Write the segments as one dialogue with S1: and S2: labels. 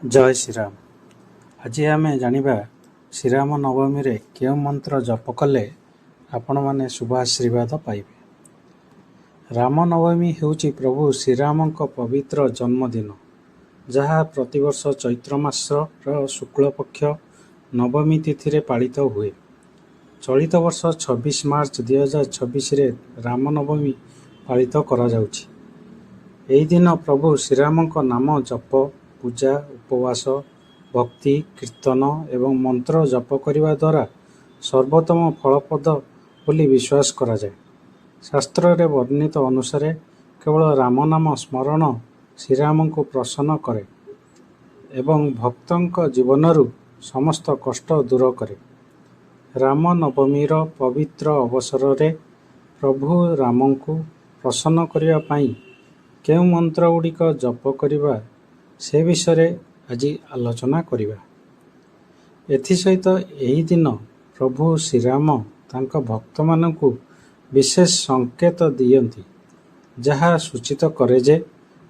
S1: ଜୟ ଶ୍ରୀରାମ। ଆଜି ଆମେ ଜାଣିବା ଶ୍ରୀରାମ ନବମୀରେ କେଉଁ ମନ୍ତ୍ର ଜପ କଲେ ଆପଣମାନେ ଶୁଭ ଆଶୀର୍ବାଦ ପାଇବେ। ରାମ ନବମୀ ହେଉଛି ପ୍ରଭୁ ଶ୍ରୀରାମଙ୍କ ପବିତ୍ର ଜନ୍ମଦିନ, ଯାହା ପ୍ରତିବର୍ଷ ଚୈତ୍ର ମାସର ଶୁକ୍ଳପକ୍ଷ ନବମୀ ତିଥିରେ ପାଳିତ ହୁଏ। ଚଳିତ ବର୍ଷ 26 ମାର୍ଚ୍ଚ 2026ରେ ରାମ ନବମୀ ପାଳିତ କରାଯାଉଛି। ଏହି ଦିନ ପ୍ରଭୁ ଶ୍ରୀରାମଙ୍କ ନାମ ଜପ, ପୂଜା, ଉପବାସ, ଭକ୍ତି, କୀର୍ତ୍ତନ ଏବଂ ମନ୍ତ୍ର ଜପ କରିବା ଦ୍ୱାରା ସର୍ବୋତ୍ତମ ଫଳପ୍ରଦ ବୋଲି ବିଶ୍ୱାସ କରାଯାଏ। ଶାସ୍ତ୍ରରେ ବର୍ଣ୍ଣିତ ଅନୁସାରେ କେବଳ ରାମନାମ ସ୍ମରଣ ଶ୍ରୀରାମଙ୍କୁ ପ୍ରସନ୍ନ କରେ ଏବଂ ଭକ୍ତଙ୍କ ଜୀବନରୁ ସମସ୍ତ କଷ୍ଟ ଦୂର କରେ। ରାମ ନବମୀର ପବିତ୍ର ଅବସରରେ ପ୍ରଭୁ ରାମଙ୍କୁ ପ୍ରସନ୍ନ କରିବା ପାଇଁ କେଉଁ ମନ୍ତ୍ରଗୁଡ଼ିକ ଜପ କରିବା ସେ ବିଷୟରେ ଆଜି ଆଲୋଚନା କରିବା। ଏଥିସହିତ ଏହି ଦିନ ପ୍ରଭୁ ଶ୍ରୀରାମ ତାଙ୍କ ଭକ୍ତମାନଙ୍କୁ ବିଶେଷ ସଂକେତ ଦିଅନ୍ତି, ଯାହା ସୂଚିତ କରେ ଯେ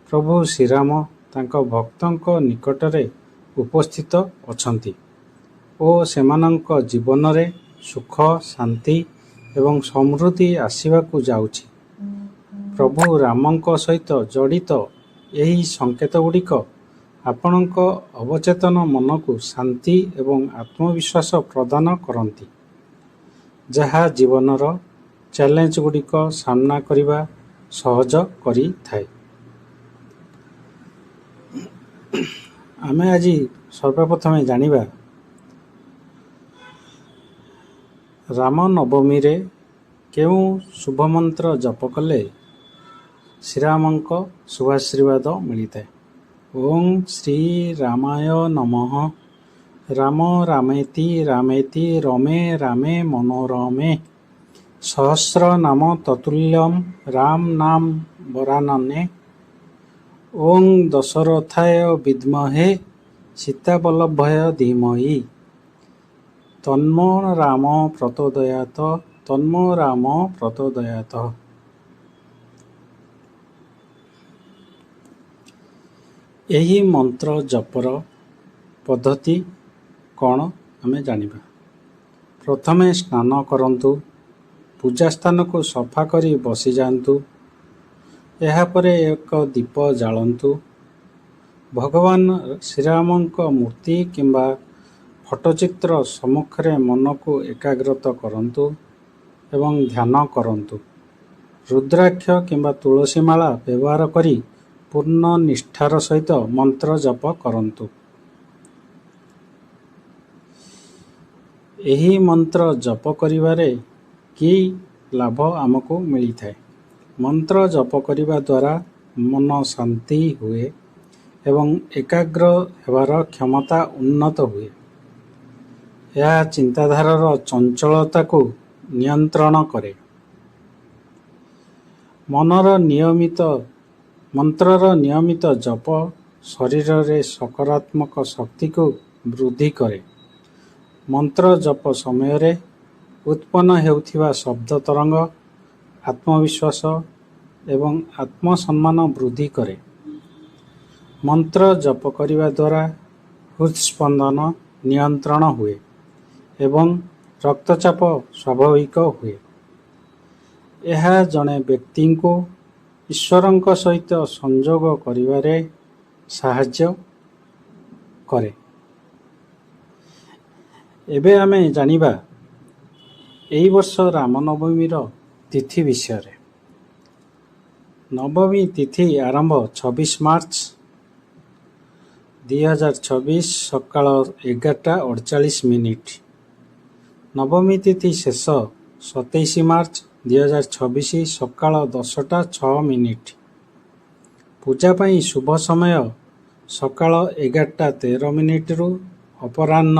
S1: ପ୍ରଭୁ ଶ୍ରୀରାମ ତାଙ୍କ ଭକ୍ତଙ୍କ ନିକଟରେ ଉପସ୍ଥିତ ଅଛନ୍ତି ଓ ସେମାନଙ୍କ ଜୀବନରେ ସୁଖ, ଶାନ୍ତି ଏବଂ ସମୃଦ୍ଧି ଆସିବାକୁ ଯାଉଛି। ପ୍ରଭୁ ରାମଙ୍କ ସହିତ ଜଡ଼ିତ ଏହି ସଂକେତଗୁଡ଼ିକ ଆପଣଙ୍କ ଅବଚେତନ ମନକୁ ଶାନ୍ତି ଏବଂ ଆତ୍ମବିଶ୍ୱାସ ପ୍ରଦାନ କରନ୍ତି, ଯାହା ଜୀବନର ଚ୍ୟାଲେଞ୍ଜଗୁଡ଼ିକ ସାମ୍ନା କରିବା ସହଜ କରିଥାଏ। ଆମେ ଆଜି ସର୍ବପ୍ରଥମେ ଜାଣିବା ରାମ ନବମୀରେ କେଉଁ ଶୁଭମନ୍ତ୍ର ଜପ କଲେ ଶ୍ରୀରାମଙ୍କ ଶୁଭାଶୀର୍ବାଦ ମିଳିଥାଏ। ଓଂ ଶ୍ରୀ ରାମାୟ ନମଃ। ରାମ ରାମେତି ରାମେତି ରମେ ରାମେ ମନୋରମେ ସହସ୍ର ନାମ ତତୁଲ୍ୟମ୍ ରାମ ନାମ ବରାନନେ। ଓଂ ଦଶରଥାୟ ବିଦ୍ମହେ ସୀତାବଲ୍ଲଭାୟ ଧୀମହି ତନ୍ମୋ ରାମ ପ୍ରଚୋଦୟାତ ତନ୍ମୋ ରାମ ପ୍ରଚୋଦୟାତ। ଏହି ମନ୍ତ୍ର ଜପର ପଦ୍ଧତି କ'ଣ ଆମେ ଜାଣିବା। ପ୍ରଥମେ ସ୍ନାନ କରନ୍ତୁ, ପୂଜା ସ୍ଥାନକୁ ସଫା କରି ବସିଯାଆନ୍ତୁ। ଏହାପରେ ଏକ ଦୀପ ଜାଳନ୍ତୁ। ଭଗବାନ ଶ୍ରୀରାମଙ୍କ ମୂର୍ତ୍ତି କିମ୍ବା ଫଟୋଚିତ୍ର ସମ୍ମୁଖରେ ମନକୁ ଏକାଗ୍ରତ କରନ୍ତୁ ଏବଂ ଧ୍ୟାନ କରନ୍ତୁ। ରୁଦ୍ରାକ୍ଷ କିମ୍ବା ତୁଳସୀ ମାଳା ବ୍ୟବହାର କରି ପୂର୍ଣ୍ଣ ନିଷ୍ଠାର ସହିତ ମନ୍ତ୍ର ଜପ କରନ୍ତୁ। ଏହି ମନ୍ତ୍ର ଜପ କରିବାରେ କି ଲାଭ ଆମକୁ ମିଳିଥାଏ? ମନ୍ତ୍ର ଜପ କରିବା ଦ୍ୱାରା ମନ ଶାନ୍ତି ହୁଏ ଏବଂ ଏକାଗ୍ର ହେବାର କ୍ଷମତା ଉନ୍ନତ ହୁଏ। ଏହା ଚିନ୍ତାଧାରାର ଚଞ୍ଚଳତାକୁ ନିୟନ୍ତ୍ରଣ କରେ। ମନ୍ତ୍ରର ନିୟମିତ ଜପ ଶରୀରରେ ସକାରାତ୍ମକ ଶକ୍ତିକୁ ବୃଦ୍ଧି କରେ। ମନ୍ତ୍ର ଜପ ସମୟରେ ଉତ୍ପନ୍ନ ହେଉଥିବା ଶବ୍ଦ ତରଙ୍ଗ ଆତ୍ମବିଶ୍ୱାସ ଏବଂ ଆତ୍ମସମ୍ମାନ ବୃଦ୍ଧି କରେ। ମନ୍ତ୍ର ଜପ କରିବା ଦ୍ୱାରା ହୃତ୍ସ୍ପନ୍ଦନ ନିୟନ୍ତ୍ରଣ ହୁଏ ଏବଂ ରକ୍ତଚାପ ସ୍ୱାଭାବିକ ହୁଏ। ଏହା ଜଣେ ବ୍ୟକ୍ତିଙ୍କୁ ଈଶ୍ୱରଙ୍କ ସହିତ ସଂଯୋଗ କରିବାରେ ସାହାଯ୍ୟ କରେ। ଏବେ ଆମେ ଜାଣିବା ଏହି ବର୍ଷ ରାମନବମୀର ତିଥି ବିଷୟରେ। ନବମୀ ତିଥି ଆରମ୍ଭ 26 ମାର୍ଚ୍ଚ 2026 ସକାଳ 11:48। ନବମୀ ତିଥି ଶେଷ 27 ମାର୍ଚ୍ଚ 2026 ସକାଳ 10:06। ପୂଜା ପାଇଁ ଶୁଭ ସମୟ ସକାଳ 11:13ରୁ ଅପରାହ୍ନ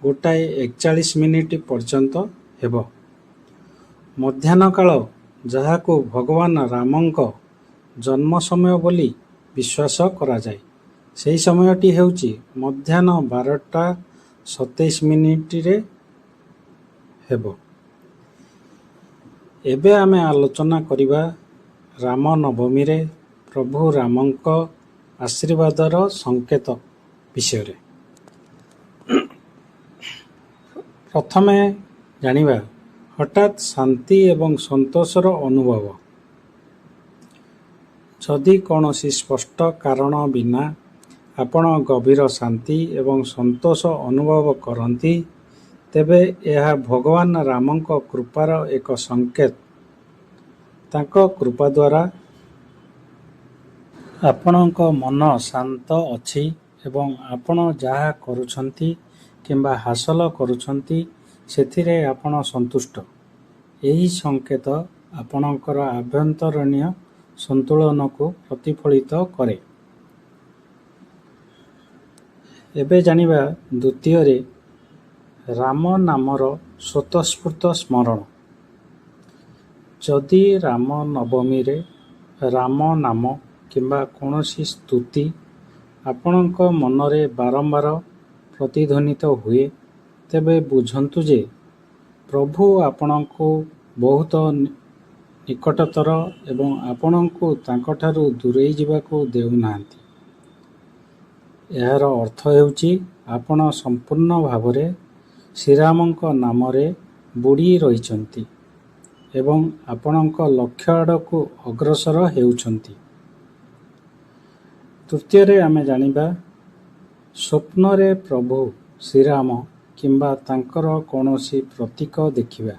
S1: 1:41 ପର୍ଯ୍ୟନ୍ତ ହେବ। ମଧ୍ୟାହ୍ନ କାଳ, ଯାହାକୁ ଭଗବାନ ରାମଙ୍କ ଜନ୍ମ ସମୟ ବୋଲି ବିଶ୍ୱାସ କରାଯାଏ, ସେହି ସମୟଟି ହେଉଛି ମଧ୍ୟାହ୍ନ 12:27ରେ ହେବ। ଏବେ ଆମେ ଆଲୋଚନା କରିବା ରାମ ନବମୀରେ ପ୍ରଭୁ ରାମଙ୍କ ଆଶୀର୍ବାଦର ସଂକେତ ବିଷୟରେ। ପ୍ରଥମେ ଜାଣିବା ହଠାତ୍ ଶାନ୍ତି ଏବଂ ସନ୍ତୋଷର ଅନୁଭବ। ଯଦି କୌଣସି ସ୍ପଷ୍ଟ କାରଣ ବିନା ଆପଣ ଗଭୀର ଶାନ୍ତି ଏବଂ ସନ୍ତୋଷ ଅନୁଭବ କରନ୍ତି, ତେବେ ଏହା ଭଗବାନ ରାମଙ୍କ କୃପାର ଏକ ସଂକେତ। ତାଙ୍କ କୃପା ଦ୍ୱାରା ଆପଣଙ୍କ ମନ ଶାନ୍ତ ଅଛି ଏବଂ ଆପଣ ଯାହା କରୁଛନ୍ତି କିମ୍ବା ହାସଲ କରୁଛନ୍ତି ସେଥିରେ ଆପଣ ସନ୍ତୁଷ୍ଟ। ଏହି ସଂକେତ ଆପଣଙ୍କର ଆଭ୍ୟନ୍ତରୀଣ ସନ୍ତୁଳନକୁ ପ୍ରତିଫଳିତ କରେ। ଏବେ ଜାଣିବା ଦ୍ୱିତୀୟରେ ରାମ ନାମର ସ୍ୱତଃସ୍ଫୂର୍ତ୍ତ ସ୍ମରଣ। ଯଦି ରାମ ନବମୀରେ ରାମ ନାମ କିମ୍ବା କୌଣସି ସ୍ତୁତି ଆପଣଙ୍କ ମନରେ ବାରମ୍ବାର ପ୍ରତିଧ୍ୱନିତ ହୁଏ, ତେବେ ବୁଝନ୍ତୁ ଯେ ପ୍ରଭୁ ଆପଣଙ୍କୁ ବହୁତ ନିକଟତର ଏବଂ ଆପଣଙ୍କୁ ତାଙ୍କଠାରୁ ଦୂରେଇ ଯିବାକୁ ଦେଉନାହାନ୍ତି। ଏହାର ଅର୍ଥ ହେଉଛି ଆପଣ ସମ୍ପୂର୍ଣ୍ଣ ଭାବରେ ଶ୍ରୀରାମଙ୍କ ନାମରେ ବୁଡ଼ି ରହିଛନ୍ତି ଏବଂ ଆପଣଙ୍କ ଲକ୍ଷ୍ୟ ଆଡ଼କୁ ଅଗ୍ରସର ହେଉଛନ୍ତି। ତୃତୀୟରେ ଆମେ ଜାଣିବା ସ୍ୱପ୍ନରେ ପ୍ରଭୁ ଶ୍ରୀରାମ କିମ୍ବା ତାଙ୍କର କୌଣସି ପ୍ରତୀକ ଦେଖିବା।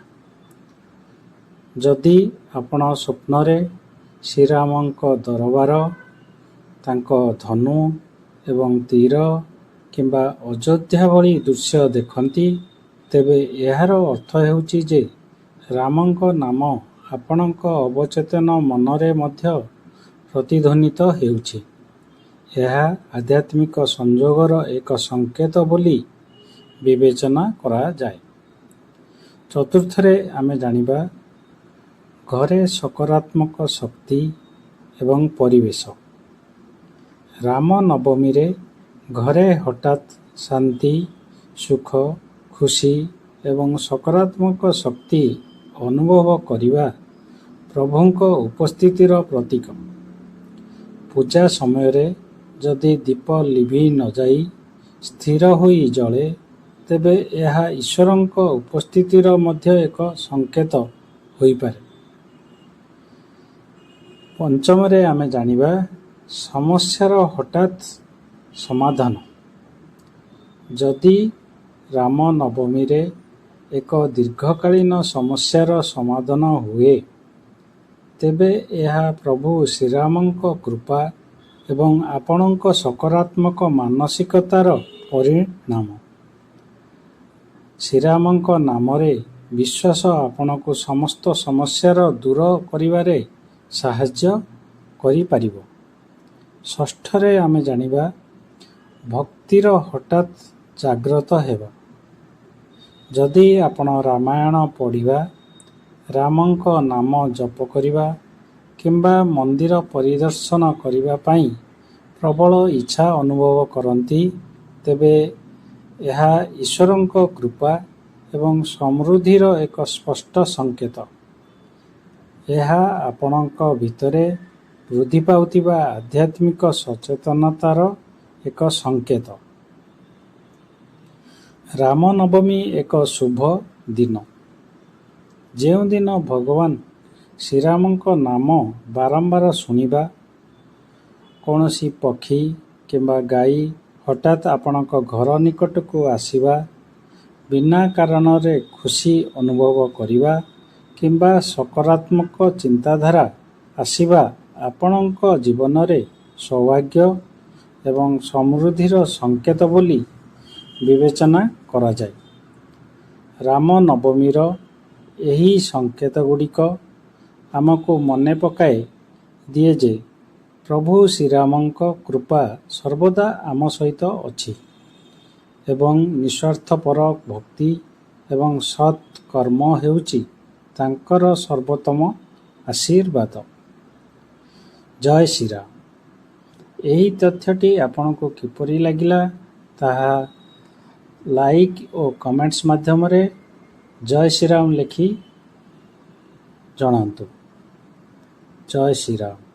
S1: ଯଦି ଆପଣ ସ୍ୱପ୍ନରେ ଶ୍ରୀରାମଙ୍କ ଦରବାର, ତାଙ୍କ ଧନୁ ଏବଂ ତୀର କିମ୍ବା ଅଯୋଧ୍ୟା ଭଳି ଦୃଶ୍ୟ ଦେଖନ୍ତି, ତେବେ ଏହାର ଅର୍ଥ ହେଉଛି ଯେ ରାମଙ୍କ ନାମ ଆପଣଙ୍କ ଅବଚେତନ ମନରେ ମଧ୍ୟ ପ୍ରତିଧ୍ୱନିତ ହେଉଛି। ଏହା ଆଧ୍ୟାତ୍ମିକ ସଂଯୋଗର ଏକ ସଂକେତ ବୋଲି ବିବେଚନା କରାଯାଏ। ଚତୁର୍ଥରେ ଆମେ ଜାଣିବା ଘରେ ସକାରାତ୍ମକ ଶକ୍ତି ଏବଂ ପରିବେଶ। ରାମ ନବମୀରେ ଘରେ ହଠାତ୍ ଶାନ୍ତି, ସୁଖ, ଖୁସି ଏବଂ ସକାରାତ୍ମକ ଶକ୍ତି ଅନୁଭବ କରିବା ପ୍ରଭୁଙ୍କ ଉପସ୍ଥିତିର ପ୍ରତୀକ। ପୂଜା ସମୟରେ ଯଦି ଦୀପ ଲିଭି ନଯାଇ ସ୍ଥିର ହୋଇ ଜଳେ, ତେବେ ଏହା ଈଶ୍ୱରଙ୍କ ଉପସ୍ଥିତିର ମଧ୍ୟ ଏକ ସଂକେତ ହୋଇପାରେ। ପଞ୍ଚମରେ ଆମେ ଜାଣିବା ସମସ୍ୟାର ହଠାତ୍ ସମାଧାନ। ଯଦି ରାମ ନବମୀରେ ଏକ ଦୀର୍ଘକାଳୀନ ସମସ୍ୟାର ସମାଧାନ ହୁଏ, ତେବେ ଏହା ପ୍ରଭୁ ଶ୍ରୀରାମଙ୍କ କୃପା ଏବଂ ଆପଣଙ୍କ ସକାରାତ୍ମକ ମାନସିକତାର ପରିଣାମ। ଶ୍ରୀରାମଙ୍କ ନାମରେ ବିଶ୍ୱାସ ଆପଣଙ୍କୁ ସମସ୍ତ ସମସ୍ୟାର ଦୂର କରିବାରେ ସାହାଯ୍ୟ କରିପାରିବ। ଷଷ୍ଠରେ ଆମେ ଜାଣିବା ଭକ୍ତିର ହଠାତ୍ ଜାଗ୍ରତ ହେବା। ଯଦି ଆପଣ ରାମାୟଣ ପଢ଼ିବା, ରାମଙ୍କ ନାମ ଜପ କରିବା କିମ୍ବା ମନ୍ଦିର ପରିଦର୍ଶନ କରିବା ପାଇଁ ପ୍ରବଳ ଇଚ୍ଛା ଅନୁଭବ କରନ୍ତି, ତେବେ ଏହା ଈଶ୍ୱରଙ୍କ କୃପା ଏବଂ ସମୃଦ୍ଧିର ଏକ ସ୍ପଷ୍ଟ ସଂକେତ। ଏହା ଆପଣଙ୍କ ଭିତରେ ବୃଦ୍ଧି ପାଉଥିବା ଆଧ୍ୟାତ୍ମିକ ସଚେତନତାର ଏକ ସଂକେତ। ରାମ ନବମୀ ଏକ ଶୁଭ ଦିନ, ଯେଉଁଦିନ ଭଗବାନ ଶ୍ରୀରାମଙ୍କ ନାମ ବାରମ୍ବାର ଶୁଣିବା। କୌଣସି ପକ୍ଷୀ କିମ୍ବା ଗାଈ ହଠାତ୍ ଆପଣଙ୍କ ଘର ନିକଟକୁ ଆସିବା, ବିନା କାରଣରେ ଖୁସି ଅନୁଭବ କରିବା କିମ୍ବା ସକାରାତ୍ମକ ଚିନ୍ତାଧାରା ଆସିବା ଆପଣଙ୍କ ଜୀବନରେ ସୌଭାଗ୍ୟ ଏବଂ ସମୃଦ୍ଧିର ସଂକେତ ବୋଲି ବିବେଚନା କରାଯାଏ। ରାମ ନବମୀର ଏହି ସଂକେତଗୁଡ଼ିକ ଆମକୁ ମନେ ପକାଇ ଦିଏ ଯେ ପ୍ରଭୁ ଶ୍ରୀରାମଙ୍କ କୃପା ସର୍ବଦା ଆମ ସହିତ ଅଛି ଏବଂ ନିଃସ୍ୱାର୍ଥପର ଭକ୍ତି ଏବଂ ସତ୍ କର୍ମ ହେଉଛି ତାଙ୍କର ସର୍ବୋତ୍ତମ ଆଶୀର୍ବାଦ। ଜୟ ଶ୍ରୀରାମ। ଏହି ତଥ୍ୟଟି ଆପଣଙ୍କୁ କିପରି ଲାଗିଲା ତାହା ଲାଇକ୍ ଓ କମେଣ୍ଟସ୍ ମାଧ୍ୟମରେ ଜୟ ଶ୍ରୀରାମ ଲେଖି ଜଣାନ୍ତୁ। ଜୟ ଶ୍ରୀରାମ।